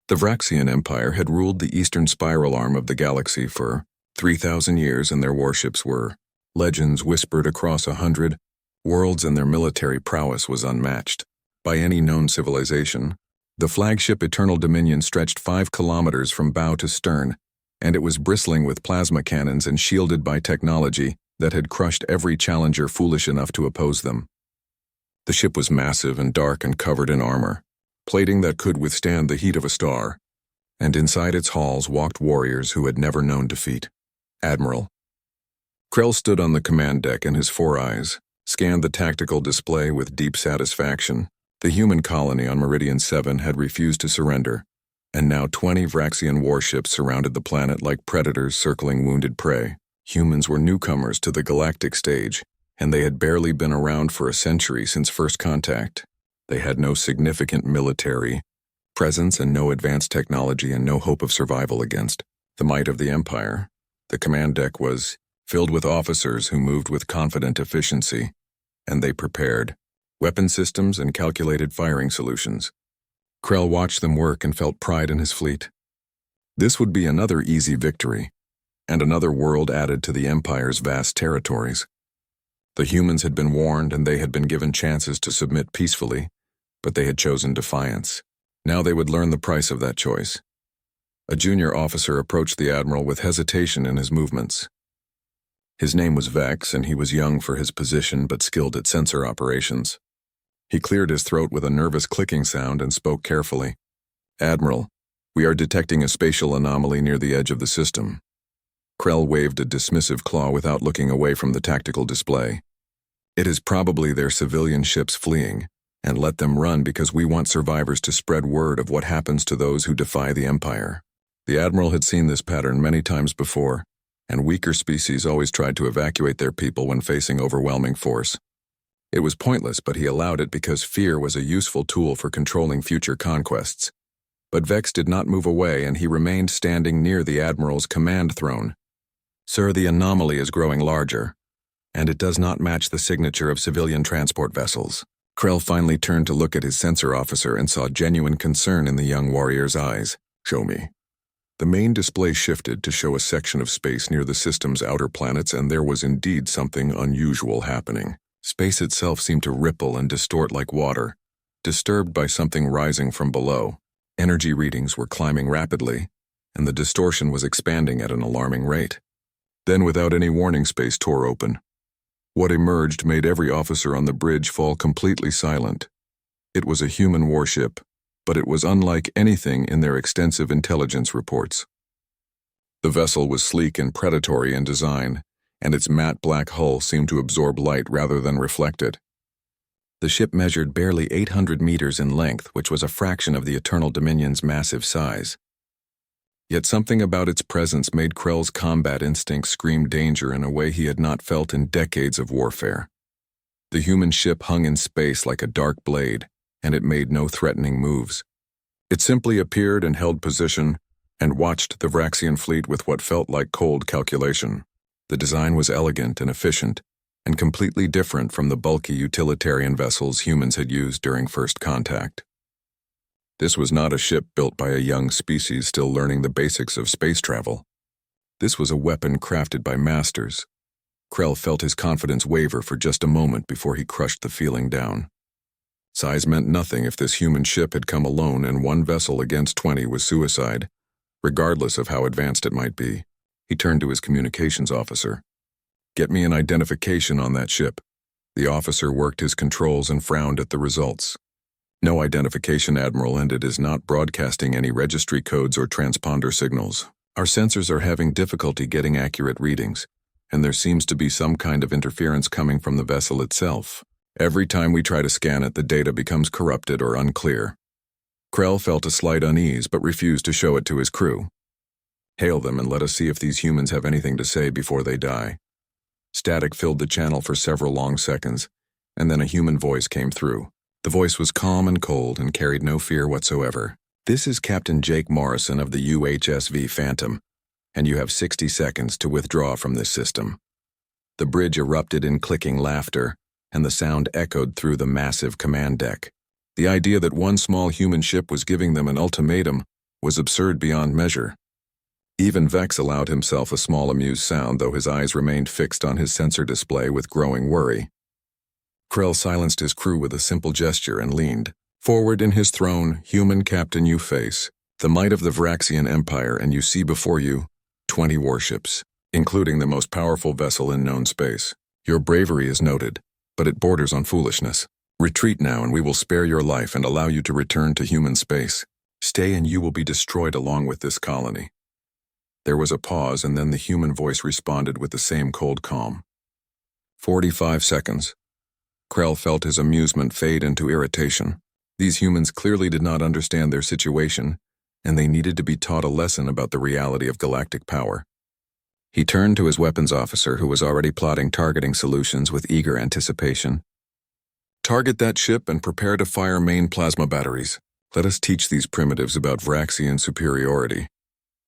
The Vraxian Empire had ruled the eastern spiral arm of the galaxy for 3,000 years, and their warships were legends whispered across 100 worlds, and their military prowess was unmatched by any known civilization. The flagship Eternal Dominion stretched 5 kilometers from bow to stern, and it was bristling with plasma cannons and shielded by technology that had crushed every challenger foolish enough to oppose them. The ship was massive and dark and covered in armor, plating that could withstand the heat of a star, and inside its halls walked warriors who had never known defeat. Admiral Krell stood on the command deck, and his 4 eyes scanned the tactical display with deep satisfaction. The human colony on Meridian 7 had refused to surrender, and now 20 Vraxian warships surrounded the planet like predators circling wounded prey. Humans were newcomers to the galactic stage, and they had barely been around for a century since first contact. They had no significant military presence and no advanced technology and no hope of survival against the might of the Empire. The command deck was filled with officers who moved with confident efficiency, and they prepared weapon systems and calculated firing solutions. Krell watched them work and felt pride in his fleet. This would be another easy victory, and another world added to the Empire's vast territories. The humans had been warned, and they had been given chances to submit peacefully, but they had chosen defiance. Now they would learn the price of that choice. A junior officer approached the Admiral with hesitation in his movements. His name was Vex, and he was young for his position but skilled at sensor operations. He cleared his throat with a nervous clicking sound and spoke carefully. "Admiral, we are detecting a spatial anomaly near the edge of the system." Krell waved a dismissive claw without looking away from the tactical display. "It is probably their civilian ships fleeing, and let them run because we want survivors to spread word of what happens to those who defy the Empire." The Admiral had seen this pattern many times before, and weaker species always tried to evacuate their people when facing overwhelming force. It was pointless, but he allowed it because fear was a useful tool for controlling future conquests. But Vex did not move away, and he remained standing near the Admiral's command throne. "Sir, the anomaly is growing larger, and it does not match the signature of civilian transport vessels." Krell finally turned to look at his sensor officer and saw genuine concern in the young warrior's eyes. "Show me." The main display shifted to show a section of space near the system's outer planets, and there was indeed something unusual happening. Space itself seemed to ripple and distort like water, disturbed by something rising from below. Energy readings were climbing rapidly, and the distortion was expanding at an alarming rate. Then, without any warning, space tore open. What emerged made every officer on the bridge fall completely silent. It was a human warship, but it was unlike anything in their extensive intelligence reports. The vessel was sleek and predatory in design, and its matte black hull seemed to absorb light rather than reflect it. The ship measured barely 800 meters in length, which was a fraction of the Eternal Dominion's massive size. Yet something about its presence made Krell's combat instincts scream danger in a way he had not felt in decades of warfare. The human ship hung in space like a dark blade, and it made no threatening moves. It simply appeared and held position, and watched the Vraxian fleet with what felt like cold calculation. The design was elegant and efficient, and completely different from the bulky utilitarian vessels humans had used during first contact. This was not a ship built by a young species still learning the basics of space travel. This was a weapon crafted by masters. Krell felt his confidence waver for just a moment before he crushed the feeling down. Size meant nothing if this human ship had come alone, and one vessel against 20 was suicide, regardless of how advanced it might be. He turned to his communications officer. "Get me an identification on that ship." The officer worked his controls and frowned at the results. "No identification, Admiral, and it is not broadcasting any registry codes or transponder signals. Our sensors are having difficulty getting accurate readings, and there seems to be some kind of interference coming from the vessel itself. Every time we try to scan it, the data becomes corrupted or unclear." Krell felt a slight unease but refused to show it to his crew. "Hail them and let us see if these humans have anything to say before they die." Static filled the channel for several long seconds, and then a human voice came through. The voice was calm and cold and carried no fear whatsoever. "This is Captain Jake Morrison of the UHSV Phantom, and you have 60 seconds to withdraw from this system." The bridge erupted in clicking laughter, and the sound echoed through the massive command deck. The idea that one small human ship was giving them an ultimatum was absurd beyond measure. Even Vex allowed himself a small amused sound, though his eyes remained fixed on his sensor display with growing worry. Krell silenced his crew with a simple gesture and leaned forward in his throne. Human captain, you face the might of the Vraxian Empire, and you see before you 20 warships, including the most powerful vessel in known space. Your bravery is noted, but it borders on foolishness. Retreat now, and we will spare your life and allow you to return to human space. Stay and you will be destroyed along with this colony. There was a pause, and then the human voice responded with the same cold calm. 45 seconds. Krell felt his amusement fade into irritation. These humans clearly did not understand their situation, and they needed to be taught a lesson about the reality of galactic power. He turned to his weapons officer, who was already plotting targeting solutions with eager anticipation. Target that ship and prepare to fire main plasma batteries. Let us teach these primitives about Vraxian superiority.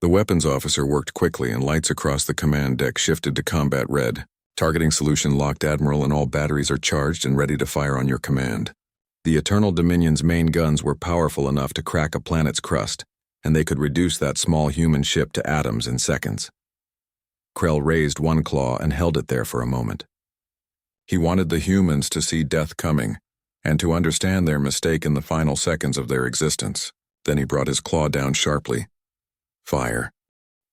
The weapons officer worked quickly, and lights across the command deck shifted to combat red. Targeting solution locked, Admiral, and all batteries are charged and ready to fire on your command. The Eternal Dominion's main guns were powerful enough to crack a planet's crust, and they could reduce that small human ship to atoms in seconds. Krell raised one claw and held it there for a moment. He wanted the humans to see death coming, and to understand their mistake in the final seconds of their existence. Then he brought his claw down sharply. Fire.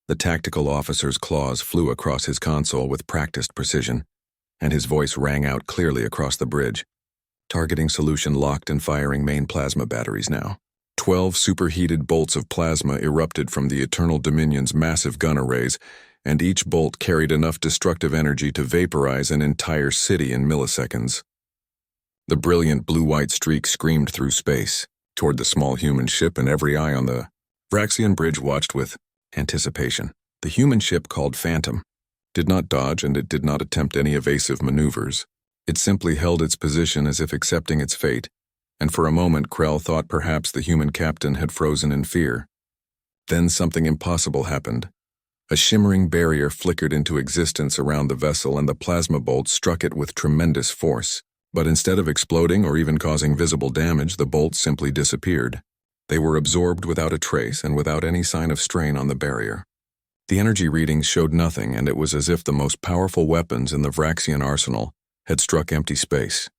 The tactical officer's claws flew across his console with practiced precision, and his voice rang out clearly across the bridge. Targeting solution locked and firing main plasma batteries now. 12 superheated bolts of plasma erupted from the Eternal Dominion's massive gun arrays, and each bolt carried enough destructive energy to vaporize an entire city in milliseconds. The brilliant blue-white streak screamed through space, toward the small human ship, and every eye on the Vraxian bridge watched with anticipation. The human ship, called Phantom, did not dodge, and it did not attempt any evasive maneuvers. It simply held its position as if accepting its fate, and for a moment Krell thought perhaps the human captain had frozen in fear. Then something impossible happened. A shimmering barrier flickered into existence around the vessel, and the plasma bolts struck it with tremendous force. But instead of exploding or even causing visible damage, the bolts simply disappeared. They were absorbed without a trace and without any sign of strain on the barrier. The energy readings showed nothing, and it was as if the most powerful weapons in the Vraxian arsenal had struck empty space.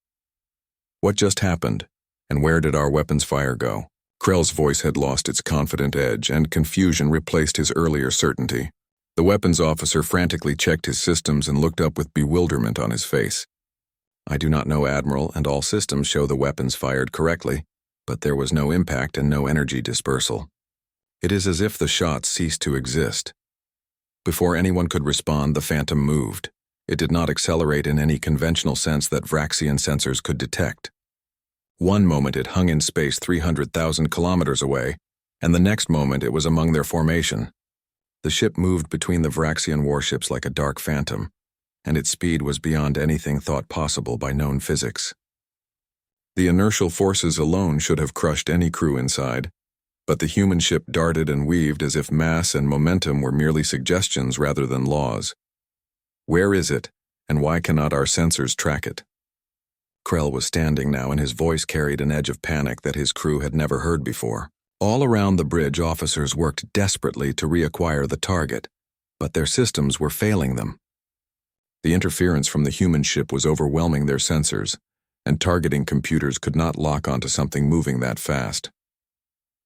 What just happened, and where did our weapons fire go? Krell's voice had lost its confident edge, and confusion replaced his earlier certainty. The weapons officer frantically checked his systems and looked up with bewilderment on his face. I do not know, Admiral, and all systems show the weapons fired correctly, but there was no impact and no energy dispersal. It is as if the shots ceased to exist. Before anyone could respond, the Phantom moved. It did not accelerate in any conventional sense that Vraxian sensors could detect. One moment it hung in space 300,000 kilometers away, and the next moment it was among their formation. The ship moved between the Vraxian warships like a dark phantom, and its speed was beyond anything thought possible by known physics. The inertial forces alone should have crushed any crew inside, but the human ship darted and weaved as if mass and momentum were merely suggestions rather than laws. Where is it, and why cannot our sensors track it? Krell was standing now, and his voice carried an edge of panic that his crew had never heard before. All around the bridge, officers worked desperately to reacquire the target, but their systems were failing them. The interference from the human ship was overwhelming their sensors, and targeting computers could not lock onto something moving that fast.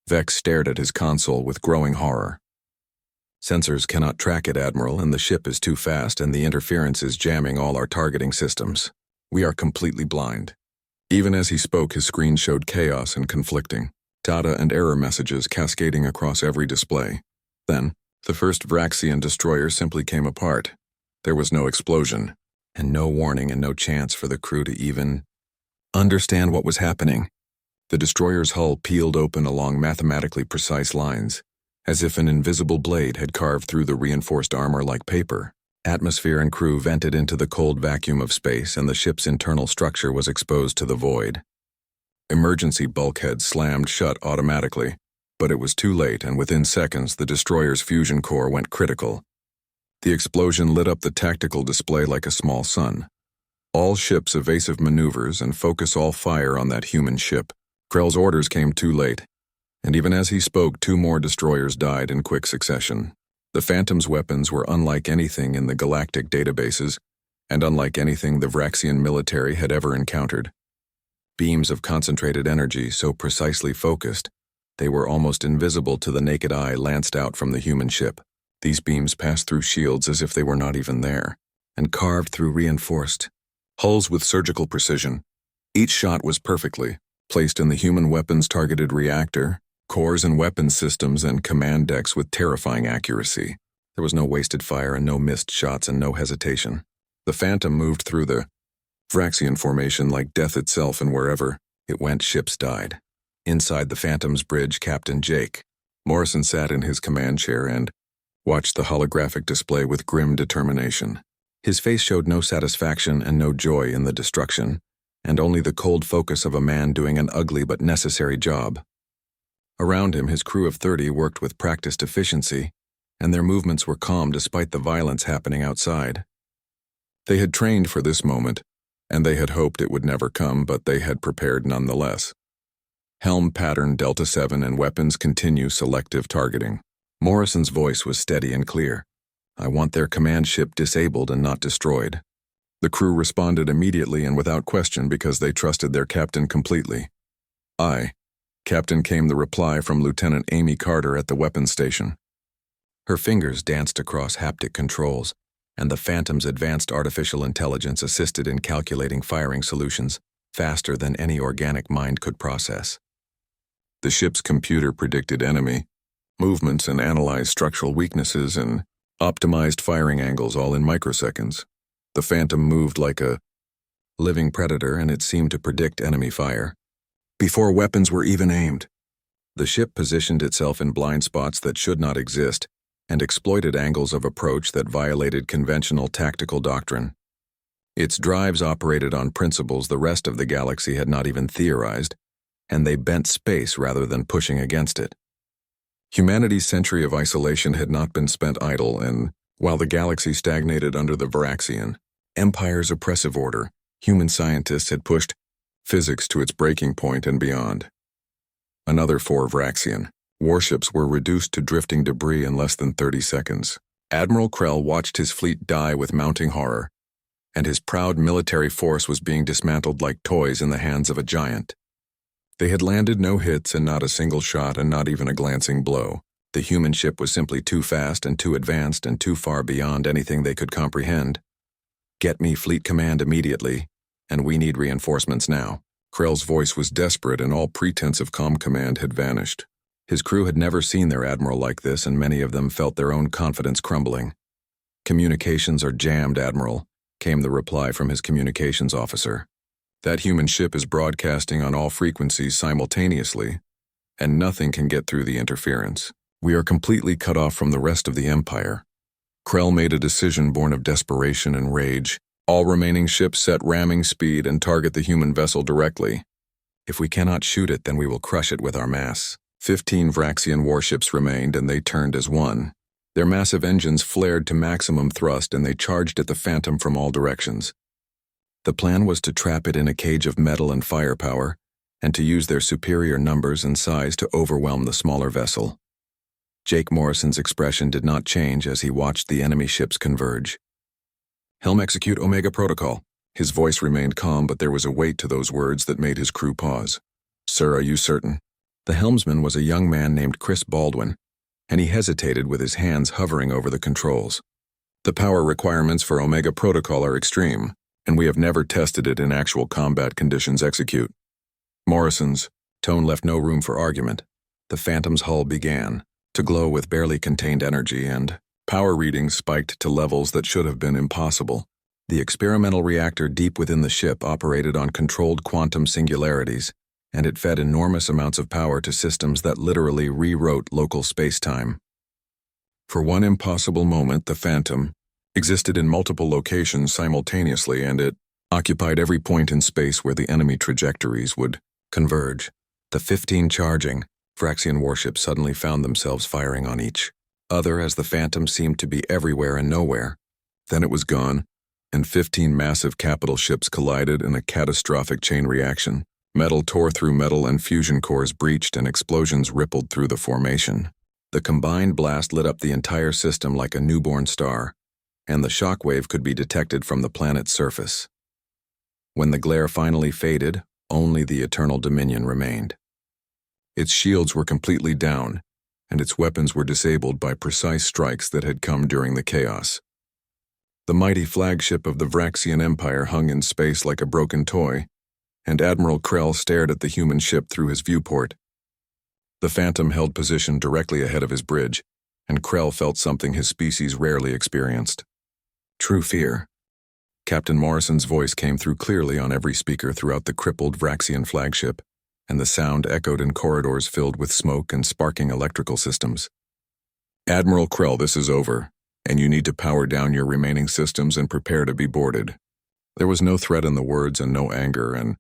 Vex stared at his console with growing horror. Sensors cannot track it, Admiral, and the ship is too fast, and the interference is jamming all our targeting systems. We are completely blind. Even as he spoke, his screen showed chaos and conflicting data and error messages cascading across every display. Then, the first Vraxian destroyer simply came apart. There was no explosion, and no warning, and no chance for the crew to even understand what was happening. The destroyer's hull peeled open along mathematically precise lines, as if an invisible blade had carved through the reinforced armor like paper. Atmosphere and crew vented into the cold vacuum of space, and the ship's internal structure was exposed to the void. Emergency bulkheads slammed shut automatically, but it was too late, and within seconds the destroyer's fusion core went critical. The explosion lit up the tactical display like a small sun. All ships evasive maneuvers and focus all fire on that human ship. Krell's orders came too late. And even as he spoke, 2 more destroyers died in quick succession. The Phantom's weapons were unlike anything in the galactic databases, and unlike anything the Vraxian military had ever encountered. Beams of concentrated energy so precisely focused, they were almost invisible to the naked eye, lanced out from the human ship. These beams passed through shields as if they were not even there, and carved through reinforced hulls with surgical precision. Each shot was perfectly placed in the human weapons targeted reactor, cores and weapons systems, and command decks with terrifying accuracy. There was no wasted fire and no missed shots and no hesitation. The Phantom moved through the Vraxian formation like death itself, and wherever it went, ships died. Inside the Phantom's bridge, Captain Jake Morrison sat in his command chair and watched the holographic display with grim determination. His face showed no satisfaction and no joy in the destruction, and only the cold focus of a man doing an ugly but necessary job. Around him, his crew of 30 worked with practiced efficiency, and their movements were calm despite the violence happening outside. They had trained for this moment, and they had hoped it would never come, but they had prepared nonetheless. Helm pattern Delta 7 and weapons continue selective targeting. Morrison's voice was steady and clear. I want their command ship disabled and not destroyed. The crew responded immediately and without question because they trusted their captain completely. Aye, Captain, came the reply from Lieutenant Amy Carter at the weapons station. Her fingers danced across haptic controls, and the Phantom's advanced artificial intelligence assisted in calculating firing solutions faster than any organic mind could process. The ship's computer predicted enemy movements and analyzed structural weaknesses and optimized firing angles all in microseconds. The Phantom moved like a living predator, and it seemed to predict enemy fire before weapons were even aimed. The ship positioned itself in blind spots that should not exist and exploited angles of approach that violated conventional tactical doctrine. Its drives operated on principles the rest of the galaxy had not even theorized, and they bent space rather than pushing against it. Humanity's century of isolation had not been spent idle, and while the galaxy stagnated under the Vraxian Empire's oppressive order, human scientists had pushed physics to its breaking point and beyond. Another 4 Vraxian warships were reduced to drifting debris in less than 30 seconds. Admiral Krell watched his fleet die with mounting horror, and his proud military force was being dismantled like toys in the hands of a giant. They had landed no hits and not a single shot and not even a glancing blow. The human ship was simply too fast and too advanced and too far beyond anything they could comprehend. Get me fleet command immediately, and we need reinforcements now. Krell's voice was desperate, and all pretense of calm command had vanished. His crew had never seen their admiral like this, and many of them felt their own confidence crumbling. Communications are jammed, Admiral, came the reply from his communications officer. That human ship is broadcasting on all frequencies simultaneously, and nothing can get through the interference. We are completely cut off from the rest of the Empire. Krell made a decision born of desperation and rage. All remaining ships set ramming speed and target the human vessel directly. If we cannot shoot it, then we will crush it with our mass. 15 Vraxian warships remained, and they turned as one. Their massive engines flared to maximum thrust, and they charged at the Phantom from all directions. The plan was to trap it in a cage of metal and firepower, and to use their superior numbers and size to overwhelm the smaller vessel. Jake Morrison's expression did not change as he watched the enemy ships converge. Helm, execute Omega Protocol. His voice remained calm, but there was a weight to those words that made his crew pause. Sir, are you certain? The helmsman was a young man named Chris Baldwin, and he hesitated with his hands hovering over the controls. The power requirements for Omega Protocol are extreme, and we have never tested it in actual combat conditions. Execute. Morrison's tone left no room for argument. The Phantom's hull began to glow with barely contained energy, and power readings spiked to levels that should have been impossible. The experimental reactor deep within the ship operated on controlled quantum singularities, and it fed enormous amounts of power to systems that literally rewrote local space-time. For one impossible moment, the Phantom existed in multiple locations simultaneously, and it occupied every point in space where the enemy trajectories would converge. The 15 charging Vraxian warships suddenly found themselves firing on each other as the Phantom seemed to be everywhere and nowhere. Then it was gone, and 15 massive capital ships collided in a catastrophic chain reaction. Metal tore through metal and fusion cores breached and explosions rippled through the formation. The combined blast lit up the entire system like a newborn star, and the shockwave could be detected from the planet's surface. When the glare finally faded, only the Eternal Dominion remained. Its shields were completely down, and its weapons were disabled by precise strikes that had come during the chaos. The mighty flagship of the Vraxian Empire hung in space like a broken toy, and Admiral Krell stared at the human ship through his viewport. The Phantom held position directly ahead of his bridge, and Krell felt something his species rarely experienced. True fear. Captain Morrison's voice came through clearly on every speaker throughout the crippled Vraxian flagship, and the sound echoed in corridors filled with smoke and sparking electrical systems. Admiral Krell, this is over, and you need to power down your remaining systems and prepare to be boarded. There was no threat in the words and no anger, and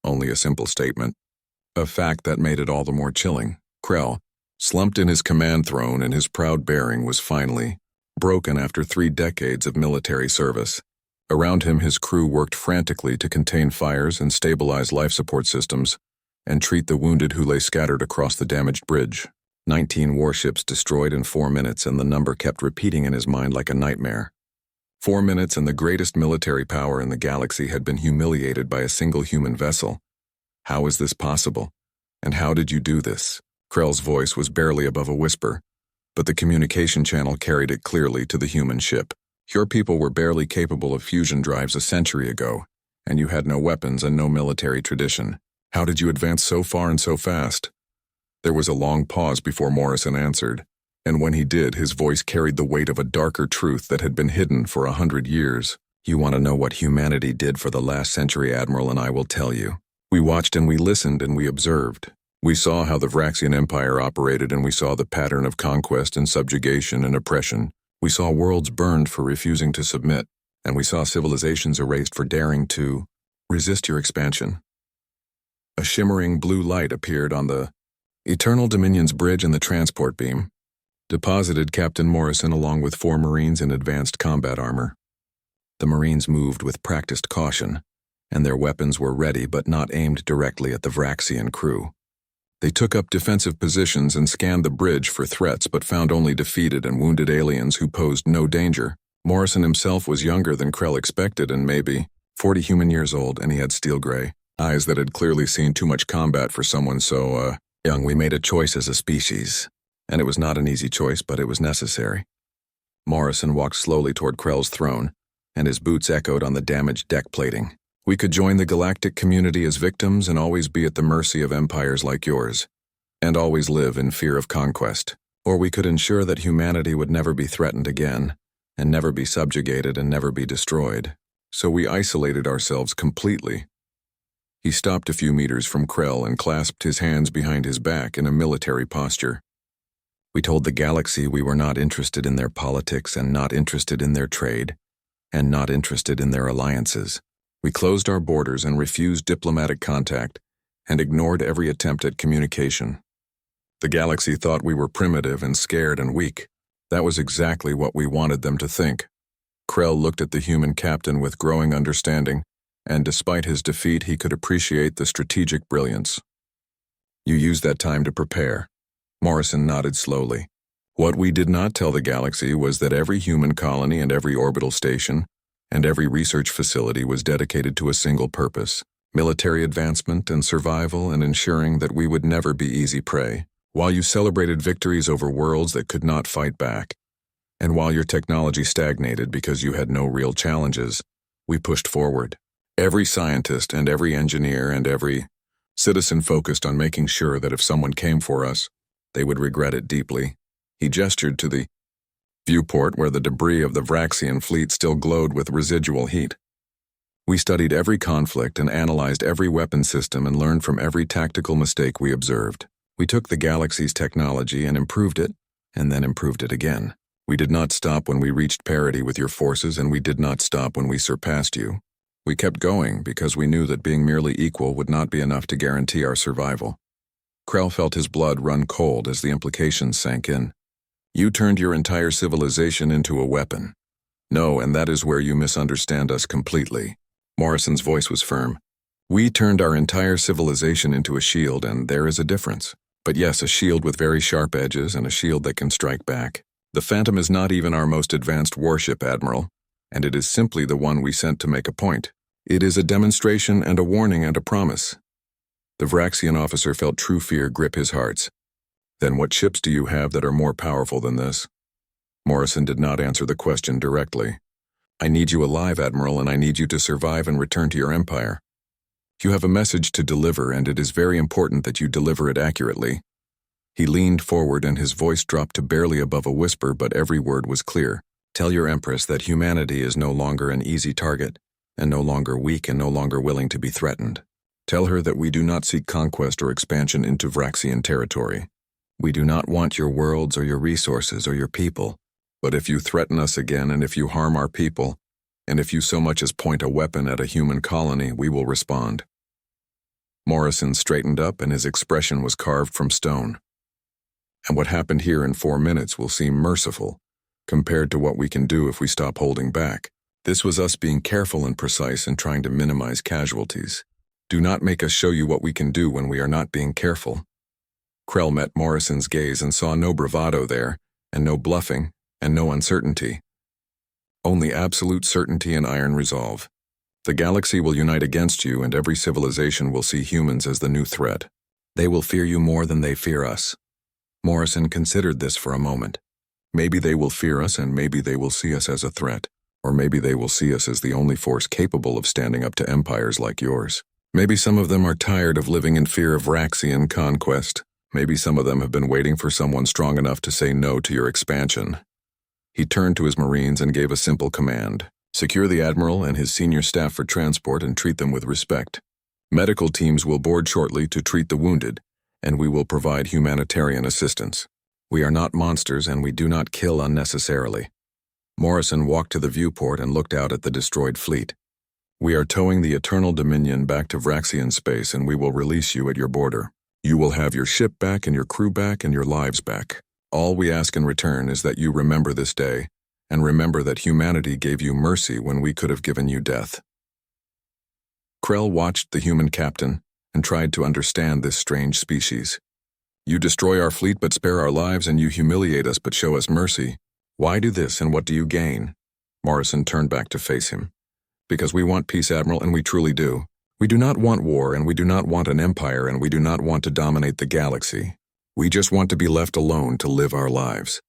only a simple statement. A fact that made it all the more chilling. Krell, slumped in his command throne and his proud bearing, was finally broken after 3 decades of military service. Around him, his crew worked frantically to contain fires and stabilize life support systems and treat the wounded who lay scattered across the damaged bridge. 19 warships destroyed in 4 minutes, and the number kept repeating in his mind like a nightmare. 4 minutes and the greatest military power in the galaxy had been humiliated by a single human vessel. How is this possible? And how did you do this? Krell's voice was barely above a whisper, but the communication channel carried it clearly to the human ship. Your people were barely capable of fusion drives a century ago, and you had no weapons and no military tradition. How did you advance so far and so fast? There was a long pause before Morrison answered, and when he did, his voice carried the weight of a darker truth that had been hidden for 100 years. You want to know what humanity did for the last century, Admiral, and I will tell you. We watched and we listened and we observed. We saw how the Vraxian Empire operated, and we saw the pattern of conquest and subjugation and oppression. We saw worlds burned for refusing to submit, and we saw civilizations erased for daring to resist your expansion. A shimmering blue light appeared on the Eternal Dominion's bridge and the transport beam, deposited Captain Morrison along with 4 Marines in advanced combat armor. The Marines moved with practiced caution, and their weapons were ready but not aimed directly at the Vraxian crew. They took up defensive positions and scanned the bridge for threats but found only defeated and wounded aliens who posed no danger. Morrison himself was younger than Krell expected and maybe 40 human years old, and he had steel gray eyes that had clearly seen too much combat for someone so, young. We made a choice as a species, and it was not an easy choice, but it was necessary. Morrison walked slowly toward Krell's throne, and his boots echoed on the damaged deck plating. We could join the galactic community as victims and always be at the mercy of empires like yours, and always live in fear of conquest. Or we could ensure that humanity would never be threatened again, and never be subjugated and never be destroyed. So we isolated ourselves completely. He stopped a few meters from Krell and clasped his hands behind his back in a military posture. We told the galaxy we were not interested in their politics and not interested in their trade, and not interested in their alliances. We closed our borders and refused diplomatic contact, and ignored every attempt at communication. The galaxy thought we were primitive and scared and weak. That was exactly what we wanted them to think. Krell looked at the human captain with growing understanding, and despite his defeat, he could appreciate the strategic brilliance. You used that time to prepare. Morrison nodded slowly. What we did not tell the galaxy was that every human colony and every orbital station and every research facility was dedicated to a single purpose: military advancement and survival, and ensuring that we would never be easy prey. While you celebrated victories over worlds that could not fight back, and while your technology stagnated because you had no real challenges, we pushed forward. Every scientist and every engineer and every citizen focused on making sure that if someone came for us, they would regret it deeply. He gestured to the viewport where the debris of the Vraxian fleet still glowed with residual heat. We studied every conflict and analyzed every weapon system and learned from every tactical mistake we observed. We took the galaxy's technology and improved it, and then improved it again. We did not stop when we reached parity with your forces, and we did not stop when we surpassed you. We kept going because we knew that being merely equal would not be enough to guarantee our survival. Krell felt his blood run cold as the implications sank in. You turned your entire civilization into a weapon. No, and that is where you misunderstand us completely. Morrison's voice was firm. We turned our entire civilization into a shield, and there is a difference. But yes, a shield with very sharp edges and a shield that can strike back. The Phantom is not even our most advanced warship, Admiral, and it is simply the one we sent to make a point. It is a demonstration and a warning and a promise. The Vraxian officer felt true fear grip his hearts. Then what ships do you have that are more powerful than this? Morrison did not answer the question directly. I need you alive, Admiral, and I need you to survive and return to your empire. You have a message to deliver, and it is very important that you deliver it accurately. He leaned forward and his voice dropped to barely above a whisper, but every word was clear. Tell your Empress that humanity is no longer an easy target, and no longer weak and no longer willing to be threatened. Tell her that we do not seek conquest or expansion into Vraxian territory. We do not want your worlds or your resources or your people, but if you threaten us again and if you harm our people, and if you so much as point a weapon at a human colony, we will respond. Morrison straightened up and his expression was carved from stone. And what happened here in 4 minutes will seem merciful, compared to what we can do if we stop holding back. This was us being careful and precise and trying to minimize casualties. Do not make us show you what we can do when we are not being careful. Krell met Morrison's gaze and saw no bravado there, and no bluffing, and no uncertainty. Only absolute certainty and iron resolve. The galaxy will unite against you, and every civilization will see humans as the new threat. They will fear you more than they fear us. Morrison considered this for a moment. Maybe they will fear us, and maybe they will see us as a threat. Or maybe they will see us as the only force capable of standing up to empires like yours. Maybe some of them are tired of living in fear of Vraxian conquest. Maybe some of them have been waiting for someone strong enough to say no to your expansion. He turned to his Marines and gave a simple command. Secure the Admiral and his senior staff for transport and treat them with respect. Medical teams will board shortly to treat the wounded, and we will provide humanitarian assistance. We are not monsters and we do not kill unnecessarily. Morrison walked to the viewport and looked out at the destroyed fleet. We are towing the Eternal Dominion back to Vraxian space and we will release you at your border. You will have your ship back and your crew back and your lives back. All we ask in return is that you remember this day, and remember that humanity gave you mercy when we could have given you death. Krell watched the human captain and tried to understand this strange species. You destroy our fleet but spare our lives, and you humiliate us but show us mercy. Why do this, and what do you gain? Morrison turned back to face him. Because we want peace, Admiral, and we truly do. We do not want war, and we do not want an empire, and we do not want to dominate the galaxy. We just want to be left alone to live our lives.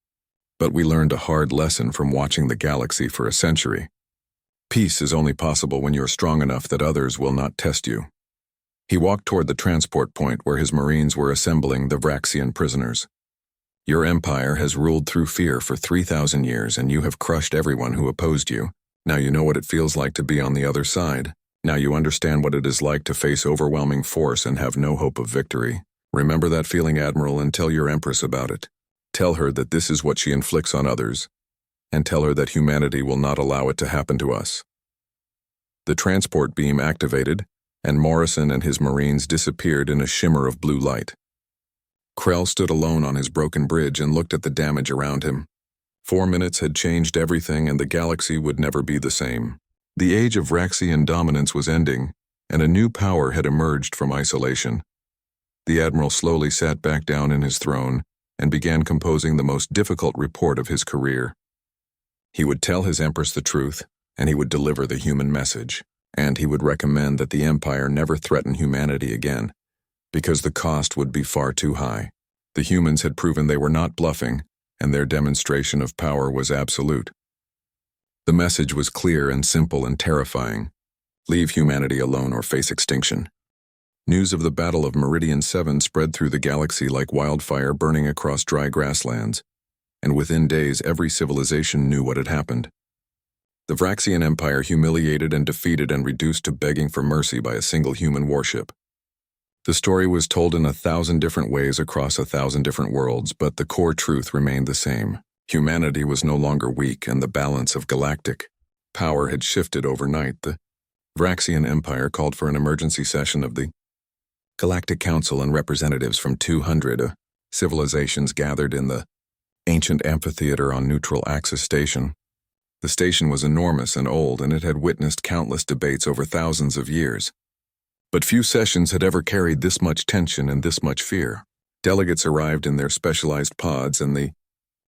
But we learned a hard lesson from watching the galaxy for a century. Peace is only possible when you're strong enough that others will not test you. He walked toward the transport point where his Marines were assembling the Vraxian prisoners. Your empire has ruled through fear for 3,000 years, and you have crushed everyone who opposed you. Now you know what it feels like to be on the other side. Now you understand what it is like to face overwhelming force and have no hope of victory. Remember that feeling, Admiral, and tell your Empress about it. Tell her that this is what she inflicts on others, and tell her that humanity will not allow it to happen to us. The transport beam activated, and Morrison and his Marines disappeared in a shimmer of blue light. Krell stood alone on his broken bridge and looked at the damage around him. 4 minutes had changed everything, and the galaxy would never be the same. The age of Vraxian dominance was ending, and a new power had emerged from isolation. The Admiral slowly sat back down in his throne and began composing the most difficult report of his career. He would tell his Empress the truth, and he would deliver the human message, and he would recommend that the Empire never threaten humanity again, because the cost would be far too high. The humans had proven they were not bluffing, and their demonstration of power was absolute. The message was clear and simple and terrifying. Leave humanity alone or face extinction. News of the Battle of Meridian 7 spread through the galaxy like wildfire burning across dry grasslands, and within days every civilization knew what had happened. The Vraxian Empire humiliated and defeated and reduced to begging for mercy by a single human warship. The story was told in 1,000 different ways across 1,000 different worlds, but the core truth remained the same. Humanity was no longer weak, and the balance of galactic power had shifted overnight. The Vraxian Empire called for an emergency session of the Galactic Council, and representatives from 200 civilizations gathered in the ancient amphitheater on Neutral Axis Station. The station was enormous and old, and it had witnessed countless debates over thousands of years. But few sessions had ever carried this much tension and this much fear. Delegates arrived in their specialized pods, and the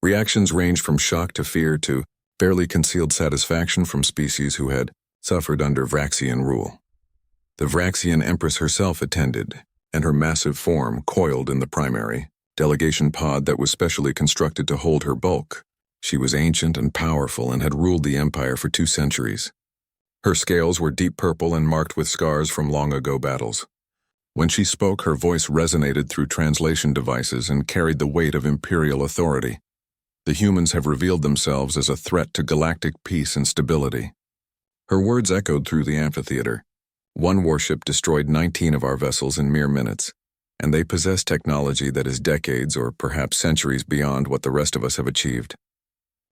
reactions ranged from shock to fear to barely concealed satisfaction from species who had suffered under Vraxian rule. The Vraxian Empress herself attended, and her massive form coiled in the primary delegation pod that was specially constructed to hold her bulk. She was ancient and powerful and had ruled the Empire for 2 centuries. Her scales were deep purple and marked with scars from long-ago battles. When she spoke, her voice resonated through translation devices and carried the weight of imperial authority. The humans have revealed themselves as a threat to galactic peace and stability. Her words echoed through the amphitheater. One warship destroyed 19 of our vessels in mere minutes, and they possess technology that is decades or perhaps centuries beyond what the rest of us have achieved.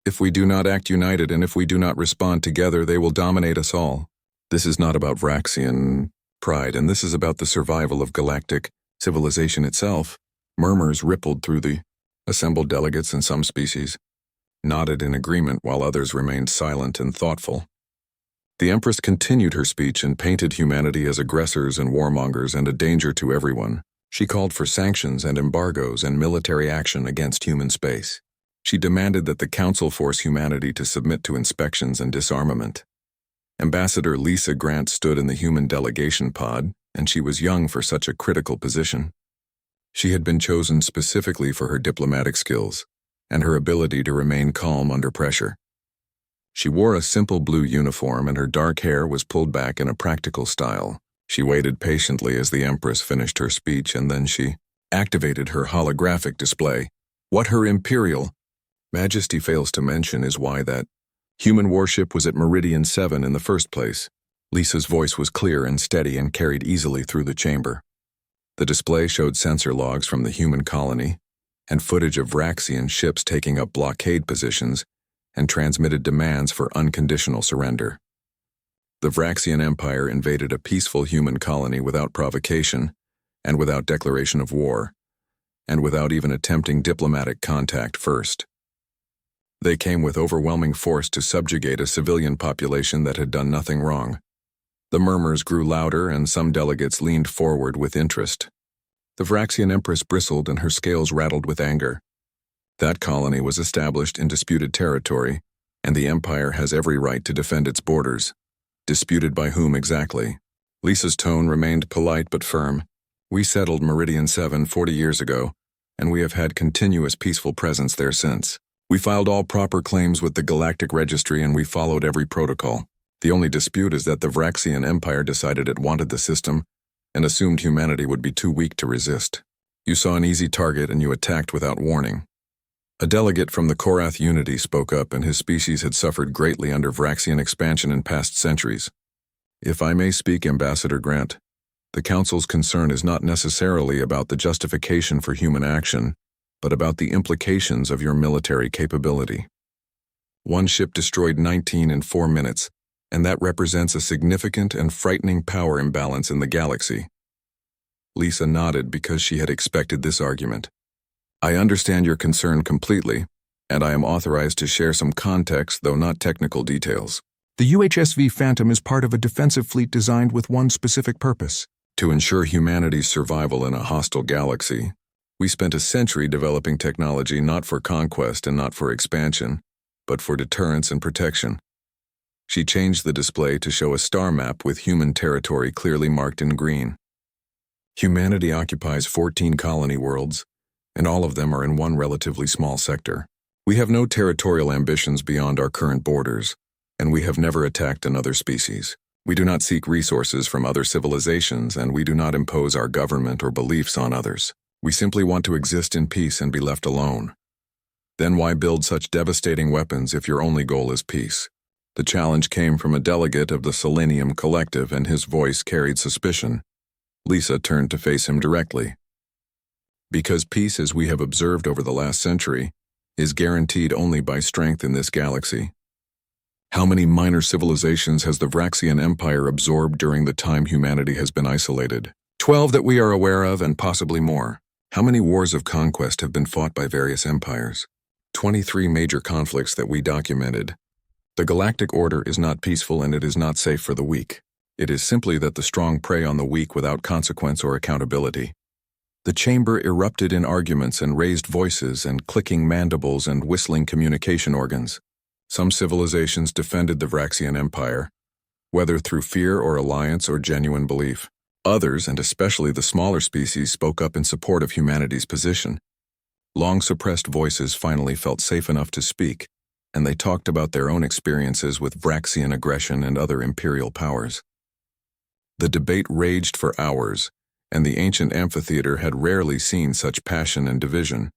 If we do not act united and if we do not respond together, they will dominate us all. This is not about Vraxian pride, and this is about the survival of galactic civilization itself. Murmurs rippled through the assembled delegates, and some species nodded in agreement while others remained silent and thoughtful. The Empress continued her speech and painted humanity as aggressors and warmongers and a danger to everyone. She called for sanctions and embargoes and military action against human space. She demanded that the Council force humanity to submit to inspections and disarmament. Ambassador Lisa Grant stood in the human delegation pod, and she was young for such a critical position. She had been chosen specifically for her diplomatic skills and her ability to remain calm under pressure. She wore a simple blue uniform, and her dark hair was pulled back in a practical style. She waited patiently as the Empress finished her speech, and then she activated her holographic display. What Her Imperial Majesty fails to mention is why that human warship was at Meridian 7 in the first place. Lisa's voice was clear and steady and carried easily through the chamber. The display showed sensor logs from the human colony and footage of Vraxian ships taking up blockade positions and transmitted demands for unconditional surrender. The Vraxian Empire invaded a peaceful human colony without provocation and without declaration of war, and without even attempting diplomatic contact first. They came with overwhelming force to subjugate a civilian population that had done nothing wrong. The murmurs grew louder, and some delegates leaned forward with interest. The Vraxian Empress bristled and her scales rattled with anger. That colony was established in disputed territory, and the Empire has every right to defend its borders. Disputed by whom exactly? Lisa's tone remained polite but firm. We settled Meridian 7 40 years ago, and we have had continuous peaceful presence there since. We filed all proper claims with the Galactic Registry, and we followed every protocol. The only dispute is that the Vraxian Empire decided it wanted the system and assumed humanity would be too weak to resist. You saw an easy target and you attacked without warning. A delegate from the Korath Unity spoke up, and his species had suffered greatly under Vraxian expansion in past centuries. If I may speak, Ambassador Grant, the Council's concern is not necessarily about the justification for human action, but about the implications of your military capability. One ship destroyed 19 in 4 minutes, and that represents a significant and frightening power imbalance in the galaxy. Lisa nodded because she had expected this argument. I understand your concern completely, and I am authorized to share some context, though not technical details. The UHSV Phantom is part of a defensive fleet designed with one specific purpose: to ensure humanity's survival in a hostile galaxy. We spent a century developing technology not for conquest and not for expansion, but for deterrence and protection. She changed the display to show a star map with human territory clearly marked in green. Humanity occupies 14 colony worlds, and all of them are in one relatively small sector. We have no territorial ambitions beyond our current borders, and we have never attacked another species. We do not seek resources from other civilizations, and we do not impose our government or beliefs on others. We simply want to exist in peace and be left alone. Then why build such devastating weapons if your only goal is peace? The challenge came from a delegate of the Selenium Collective, and his voice carried suspicion. Lisa turned to face him directly. Because peace, as we have observed over the last century, is guaranteed only by strength in this galaxy. How many minor civilizations has the Vraxian Empire absorbed during the time humanity has been isolated? 12 that we are aware of, and possibly more. How many wars of conquest have been fought by various empires? 23 major conflicts that we documented. The galactic order is not peaceful, and it is not safe for the weak. It is simply that the strong prey on the weak without consequence or accountability. The chamber erupted in arguments and raised voices and clicking mandibles and whistling communication organs. Some civilizations defended the Vraxian Empire, whether through fear or alliance or genuine belief. Others, and especially the smaller species, spoke up in support of humanity's position. Long-suppressed voices finally felt safe enough to speak, and they talked about their own experiences with Vraxian aggression and other imperial powers. The debate raged for hours, and the ancient amphitheater had rarely seen such passion and division.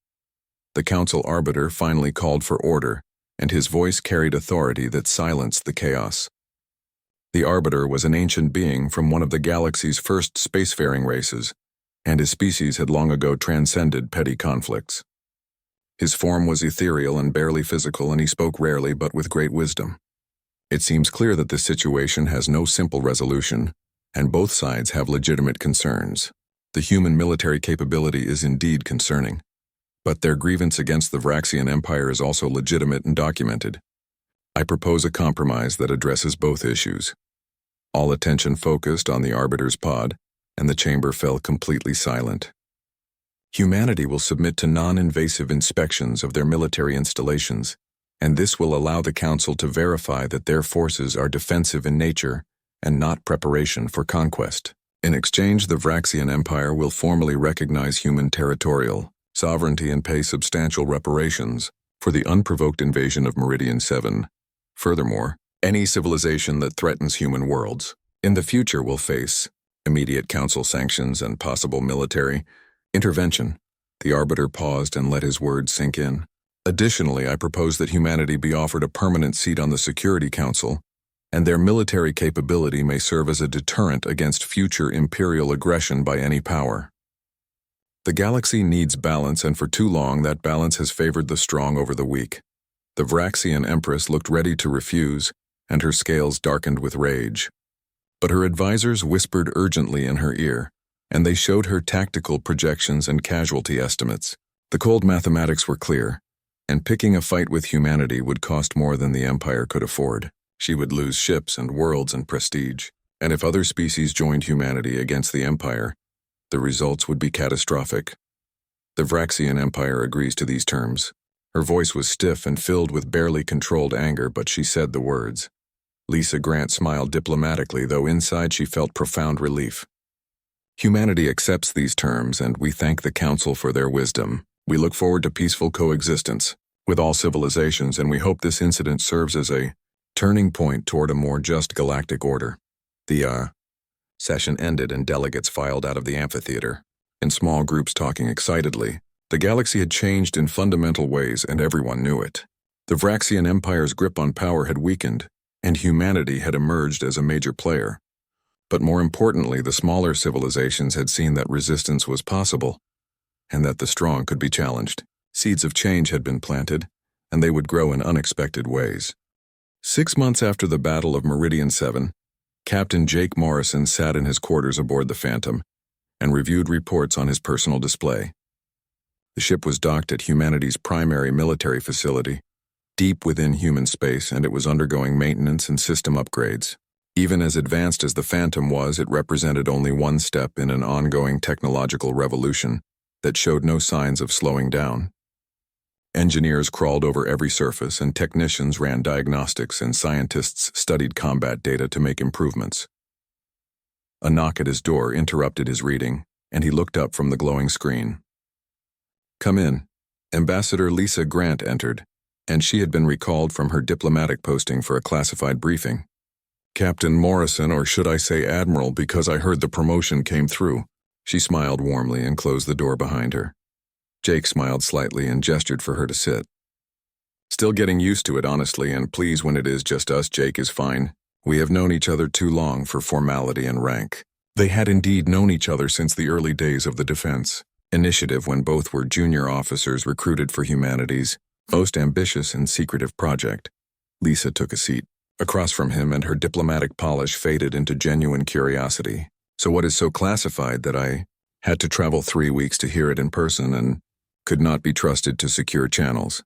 The council arbiter finally called for order, and his voice carried authority that silenced the chaos. The arbiter was an ancient being from one of the galaxy's first spacefaring races, and his species had long ago transcended petty conflicts. His form was ethereal and barely physical, and he spoke rarely but with great wisdom. It seems clear that this situation has no simple resolution, and both sides have legitimate concerns. The human military capability is indeed concerning, but their grievance against the Vraxian Empire is also legitimate and documented. I propose a compromise that addresses both issues. All attention focused on the arbiter's pod, and the chamber fell completely silent. Humanity will submit to non-invasive inspections of their military installations, and this will allow the Council to verify that their forces are defensive in nature and not preparation for conquest. In exchange, the Vraxian Empire will formally recognize human territorial sovereignty and pay substantial reparations for the unprovoked invasion of Meridian 7. Furthermore, any civilization that threatens human worlds in the future will face immediate council sanctions and possible military intervention. The arbiter paused and let his words sink in. Additionally, I propose that humanity be offered a permanent seat on the Security Council, and their military capability may serve as a deterrent against future imperial aggression by any power. The galaxy needs balance, and for too long that balance has favored the strong over the weak. The Vraxian Empress looked ready to refuse, and her scales darkened with rage. But her advisors whispered urgently in her ear, and they showed her tactical projections and casualty estimates. The cold mathematics were clear, and picking a fight with humanity would cost more than the Empire could afford. She would lose ships and worlds and prestige, and if other species joined humanity against the Empire, the results would be catastrophic. The Vraxian Empire agrees to these terms. Her voice was stiff and filled with barely controlled anger, but she said the words. Lisa Grant smiled diplomatically, though inside she felt profound relief. Humanity accepts these terms, and we thank the Council for their wisdom. We look forward to peaceful coexistence with all civilizations, and we hope this incident serves as a turning point toward a more just galactic order. The session ended and delegates filed out of the amphitheater, in small groups talking excitedly. The galaxy had changed in fundamental ways, and everyone knew it. The Vraxian Empire's grip on power had weakened, and humanity had emerged as a major player. But more importantly, the smaller civilizations had seen that resistance was possible, and that the strong could be challenged. Seeds of change had been planted, and they would grow in unexpected ways. 6 months after the Battle of Meridian 7, Captain Jake Morrison sat in his quarters aboard the Phantom and reviewed reports on his personal display. The ship was docked at humanity's primary military facility, deep within human space, and it was undergoing maintenance and system upgrades. Even as advanced as the Phantom was, it represented only one step in an ongoing technological revolution that showed no signs of slowing down. Engineers crawled over every surface, and technicians ran diagnostics, and scientists studied combat data to make improvements. A knock at his door interrupted his reading, and he looked up from the glowing screen. "Come in." Ambassador Lisa Grant entered, and she had been recalled from her diplomatic posting for a classified briefing. "Captain Morrison, or should I say Admiral, because I heard the promotion came through." She smiled warmly and closed the door behind her. Jake smiled slightly and gestured for her to sit. "Still getting used to it, honestly, and please, when it is just us, Jake is fine. We have known each other too long for formality and rank." They had indeed known each other since the early days of the Defense Initiative, when both were junior officers recruited for humanity's most ambitious and secretive project. Lisa took a seat across from him, and her diplomatic polish faded into genuine curiosity. "So what is so classified that I had to travel 3 weeks to hear it in person and could not be trusted to secure channels?"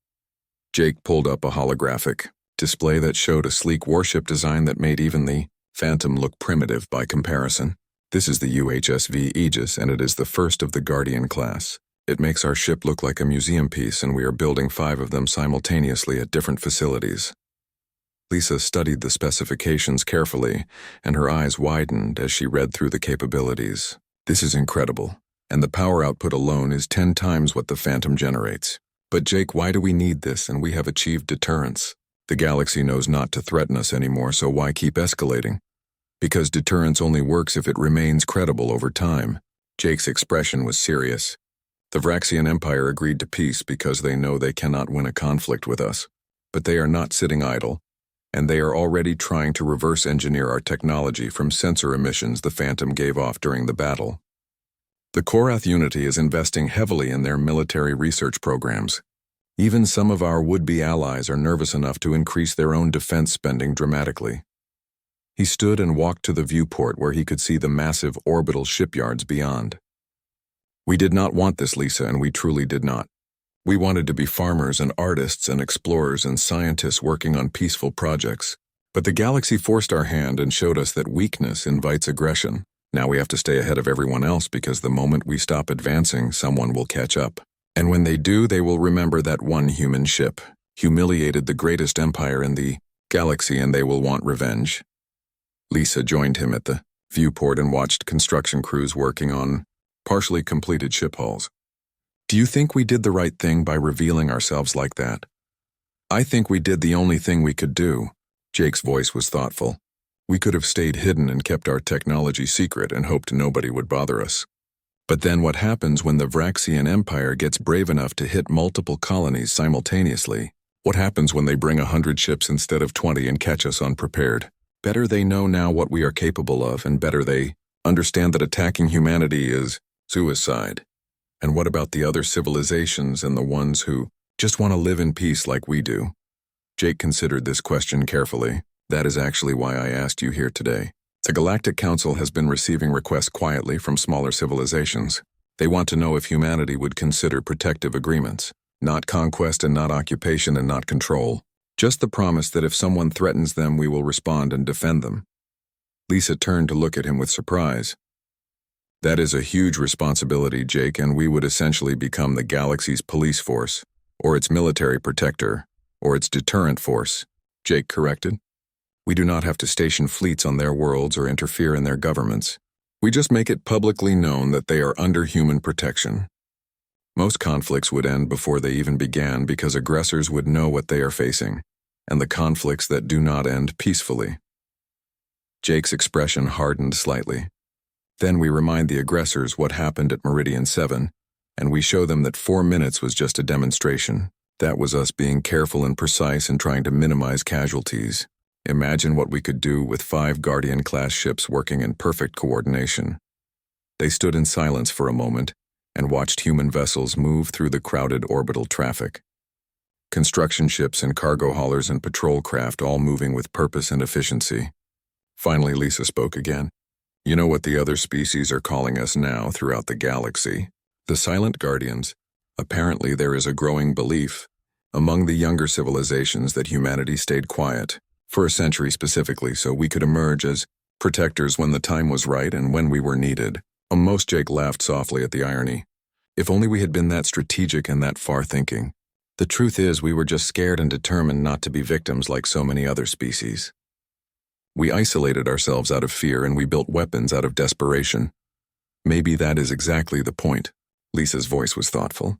Jake pulled up a holographic display that showed a sleek warship design that made even the Phantom look primitive by comparison. This is the UHSV Aegis, and it is the first of the Guardian class. It makes our ship look like a museum piece, and we are building 5 of them simultaneously at different facilities. Lisa studied the specifications carefully, and her eyes widened as she read through the capabilities. This is incredible, and the power output alone is 10 times what the Phantom generates. But Jake, why do we need this, and we have achieved deterrence? The galaxy knows not to threaten us anymore, so why keep escalating? Because deterrence only works if it remains credible over time. Jake's expression was serious. The Vraxian Empire agreed to peace because they know they cannot win a conflict with us. But they are not sitting idle, and they are already trying to reverse engineer our technology from sensor emissions the Phantom gave off during the battle. The Korath Unity is investing heavily in their military research programs. Even some of our would-be allies are nervous enough to increase their own defense spending dramatically. He stood and walked to the viewport where he could see the massive orbital shipyards beyond. We did not want this, Lisa, and we truly did not. We wanted to be farmers and artists and explorers and scientists working on peaceful projects. But the galaxy forced our hand and showed us that weakness invites aggression. Now we have to stay ahead of everyone else because the moment we stop advancing, someone will catch up. And when they do, they will remember that one human ship humiliated the greatest empire in the galaxy, and they will want revenge. Lisa joined him at the viewport and watched construction crews working on partially completed ship hulls. Do you think we did the right thing by revealing ourselves like that? I think we did the only thing we could do. Jake's voice was thoughtful. We could have stayed hidden and kept our technology secret and hoped nobody would bother us. But then what happens when the Vraxian Empire gets brave enough to hit multiple colonies simultaneously? What happens when they bring 100 ships instead of 20 and catch us unprepared? Better they know now what we are capable of, and better they understand that attacking humanity is suicide. And what about the other civilizations and the ones who just want to live in peace like we do? Jake considered this question carefully. That is actually why I asked you here today. The Galactic Council has been receiving requests quietly from smaller civilizations. They want to know if humanity would consider protective agreements. Not conquest and not occupation and not control. Just the promise that if someone threatens them, we will respond and defend them. Lisa turned to look at him with surprise. That is a huge responsibility, Jake, and we would essentially become the galaxy's police force, or its military protector, or its deterrent force, Jake corrected. We do not have to station fleets on their worlds or interfere in their governments. We just make it publicly known that they are under human protection. Most conflicts would end before they even began because aggressors would know what they are facing, and the conflicts that do not end peacefully. Jake's expression hardened slightly. Then we remind the aggressors what happened at Meridian 7, and we show them that 4 minutes was just a demonstration. That was us being careful and precise and trying to minimize casualties. Imagine what we could do with 5 Guardian-class ships working in perfect coordination. They stood in silence for a moment and watched human vessels move through the crowded orbital traffic. Construction ships and cargo haulers and patrol craft all moving with purpose and efficiency. Finally, Lisa spoke again. You know what the other species are calling us now throughout the galaxy? The Silent Guardians. Apparently there is a growing belief among the younger civilizations that humanity stayed quiet, for a century specifically, so we could emerge as protectors when the time was right and when we were needed. Almost Jake laughed softly at the irony. If only we had been that strategic and that far-thinking. The truth is we were just scared and determined not to be victims like so many other species. We isolated ourselves out of fear and we built weapons out of desperation. Maybe that is exactly the point. Lisa's voice was thoughtful.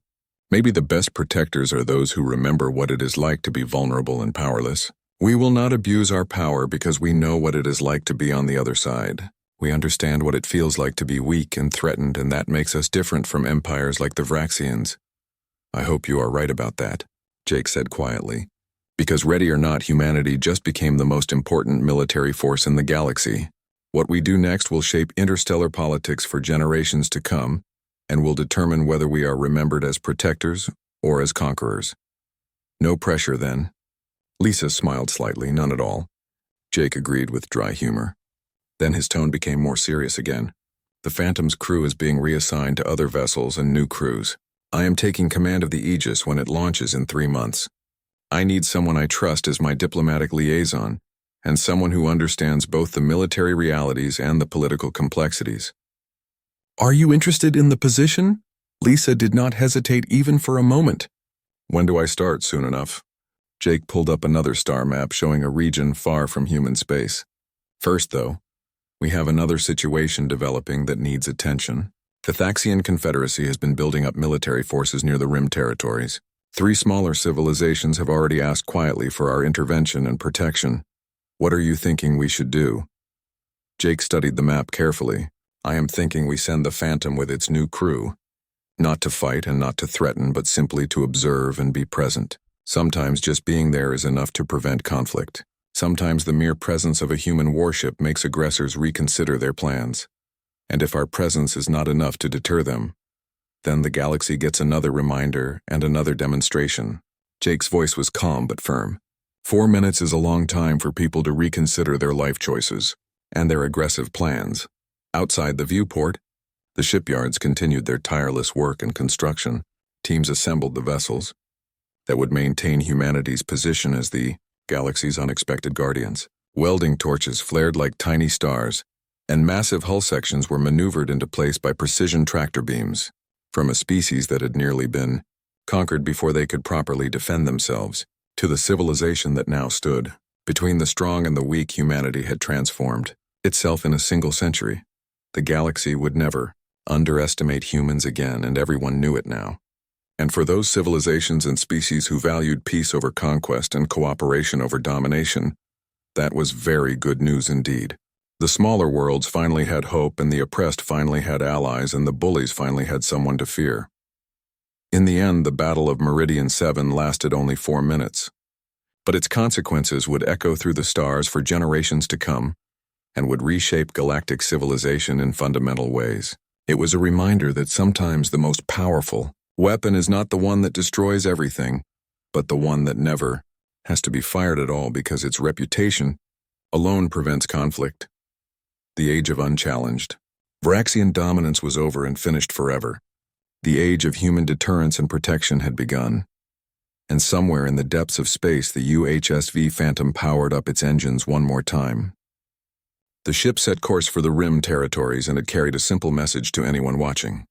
Maybe the best protectors are those who remember what it is like to be vulnerable and powerless. We will not abuse our power because we know what it is like to be on the other side. We understand what it feels like to be weak and threatened, and that makes us different from empires like the Vraxians. I hope you are right about that, Jake said quietly. Because ready or not, humanity just became the most important military force in the galaxy. What we do next will shape interstellar politics for generations to come, and will determine whether we are remembered as protectors or as conquerors. No pressure, then. Lisa smiled slightly, none at all. Jake agreed with dry humor. Then his tone became more serious again. The Phantom's crew is being reassigned to other vessels and new crews. I am taking command of the Aegis when it launches in 3 months. I need someone I trust as my diplomatic liaison, and someone who understands both the military realities and the political complexities. Are you interested in the position? Lisa did not hesitate even for a moment. When do I start? Soon enough. Jake pulled up another star map showing a region far from human space. First, though, we have another situation developing that needs attention. The Thaxian Confederacy has been building up military forces near the Rim territories. 3 smaller civilizations have already asked quietly for our intervention and protection. What are you thinking we should do? Jake studied the map carefully. I am thinking we send the Phantom with its new crew. Not to fight and not to threaten, but simply to observe and be present. Sometimes just being there is enough to prevent conflict. Sometimes the mere presence of a human warship makes aggressors reconsider their plans. And if our presence is not enough to deter them, then the galaxy gets another reminder and another demonstration. Jake's voice was calm but firm. 4 minutes is a long time for people to reconsider their life choices and their aggressive plans. Outside the viewport, the shipyards continued their tireless work and construction. Teams assembled the vessels that would maintain humanity's position as the galaxy's unexpected guardians. Welding torches flared like tiny stars, and massive hull sections were maneuvered into place by precision tractor beams from a species that had nearly been conquered before they could properly defend themselves. To the civilization that now stood between the strong and the weak, humanity had transformed itself in a single century. The galaxy would never underestimate humans again, and everyone knew it now. And for those civilizations and species who valued peace over conquest and cooperation over domination, that was very good news indeed. The smaller worlds finally had hope, and the oppressed finally had allies, and the bullies finally had someone to fear. In the end, the Battle of Meridian 7 lasted only 4 minutes, but its consequences would echo through the stars for generations to come and would reshape galactic civilization in fundamental ways. It was a reminder that sometimes the most powerful weapon is not the one that destroys everything, but the one that never has to be fired at all because its reputation alone prevents conflict. The age of unchallenged Vraxian dominance was over and finished forever. The age of human deterrence and protection had begun. And somewhere in the depths of space, the UHSV Phantom powered up its engines one more time. The ship set course for the Rim territories, and it carried a simple message to anyone watching.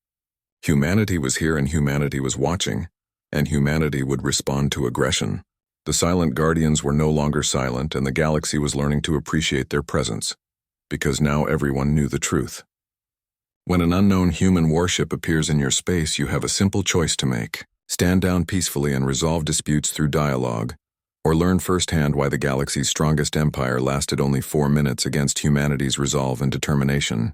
Humanity was here, and humanity was watching, and humanity would respond to aggression. The silent guardians were no longer silent, and the galaxy was learning to appreciate their presence, because now everyone knew the truth. When an unknown human warship appears in your space, you have a simple choice to make. Stand down peacefully and resolve disputes through dialogue, or learn firsthand why the galaxy's strongest empire lasted only 4 minutes against humanity's resolve and determination.